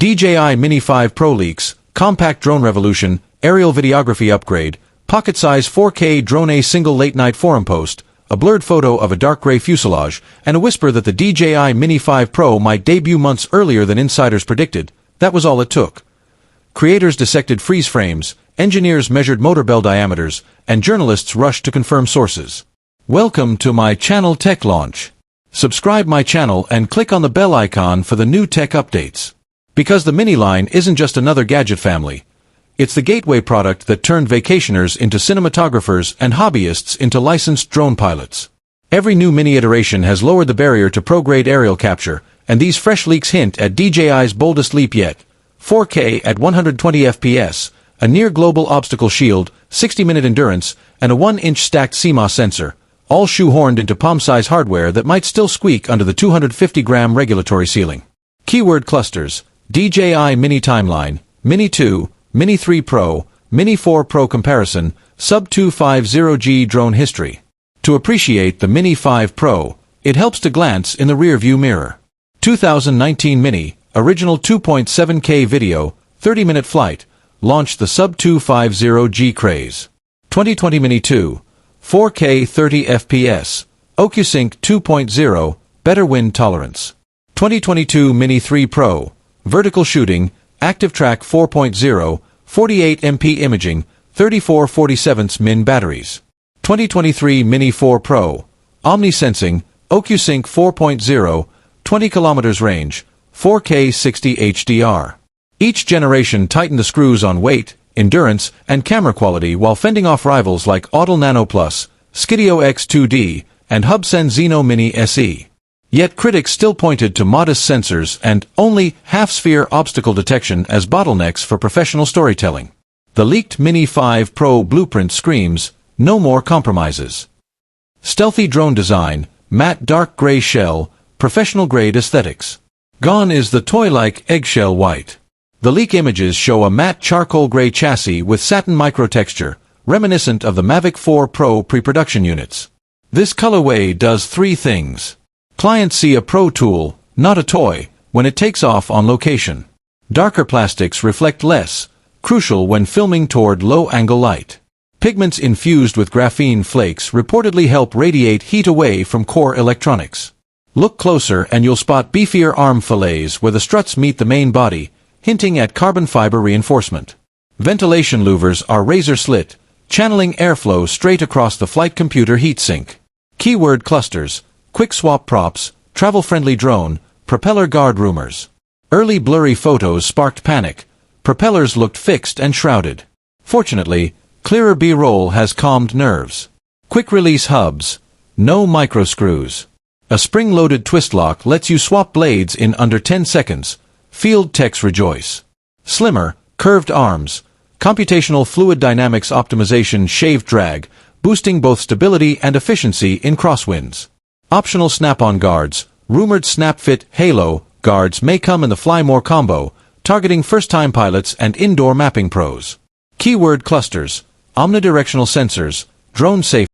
DJI Mini 5 Pro leaks, compact drone revolution, aerial videography upgrade, pocket-size 4K drone. A single late-night forum post, a blurred photo of a dark gray fuselage, and a whisper that the DJI Mini 5 Pro might debut months earlier than insiders predicted. That was all it took. Creators dissected freeze frames, engineers measured motor bell diameters, and journalists rushed to confirm sources. Welcome to my channel Tech Launch. Subscribe my channel and click on the bell icon for the new tech updates. Because the Mini line isn't just another gadget family. It's the gateway product that turned vacationers into cinematographers and hobbyists into licensed drone pilots. Every new Mini iteration has lowered the barrier to pro-grade aerial capture, and these fresh leaks hint at DJI's boldest leap yet. 4K at 120 FPS, a near-global obstacle shield, 60-minute endurance, and a 1-inch stacked CMOS sensor, all shoehorned into palm-size hardware that might still squeak under the 250-gram regulatory ceiling. Keyword clusters: DJI Mini Timeline, Mini 2, Mini 3 Pro, Mini 4 Pro comparison, sub-250G drone history. To appreciate the Mini 5 Pro, it helps to glance in the rear-view mirror. 2019 Mini, original 2.7K video, 30-minute flight, launched the sub-250G craze. 2020 Mini 2, 4K 30 FPS, OcuSync 2.0, better wind tolerance. 2022 Mini 3 Pro, vertical shooting, Active Track 4.0, 48MP imaging, 34/47 min batteries. 2023 Mini 4 Pro, Omni Sensing, OcuSync 4.0, 20 km range, 4K 60 HDR. Each generation tightened the screws on weight, endurance, and camera quality while fending off rivals like Autel Nano Plus, Skidio X2D, and Hubsen Xeno Mini SE. Yet critics still pointed to modest sensors and only half-sphere obstacle detection as bottlenecks for professional storytelling. The leaked Mini 5 Pro blueprint screams, no more compromises. Stealthy drone design, matte dark gray shell, professional-grade aesthetics. Gone is the toy-like eggshell white. The leak images show a matte charcoal gray chassis with satin microtexture, reminiscent of the Mavic 4 Pro pre-production units. This colorway does three things. Clients see a pro tool, not a toy, when it takes off on location. Darker plastics reflect less, crucial when filming toward low-angle light. Pigments infused with graphene flakes reportedly help radiate heat away from core electronics. Look closer and you'll spot beefier arm fillets where the struts meet the main body, hinting at carbon fiber reinforcement. Ventilation louvers are razor slit, channeling airflow straight across the flight computer heatsink. Keyword clusters: quick swap props, travel-friendly drone, propeller guard rumors. Early blurry photos sparked panic. Propellers looked fixed and shrouded. Fortunately, clearer B-roll has calmed nerves. Quick-release hubs. No microscrews. A spring-loaded twist lock lets you swap blades in under 10 seconds. Field techs rejoice. Slimmer, curved arms. Computational fluid dynamics optimization shaved drag, boosting both stability and efficiency in crosswinds. Optional snap-on guards, rumored snap-fit Halo guards may come in the Fly More combo, targeting first-time pilots and indoor mapping pros. Keyword clusters: omnidirectional sensors, drone safe.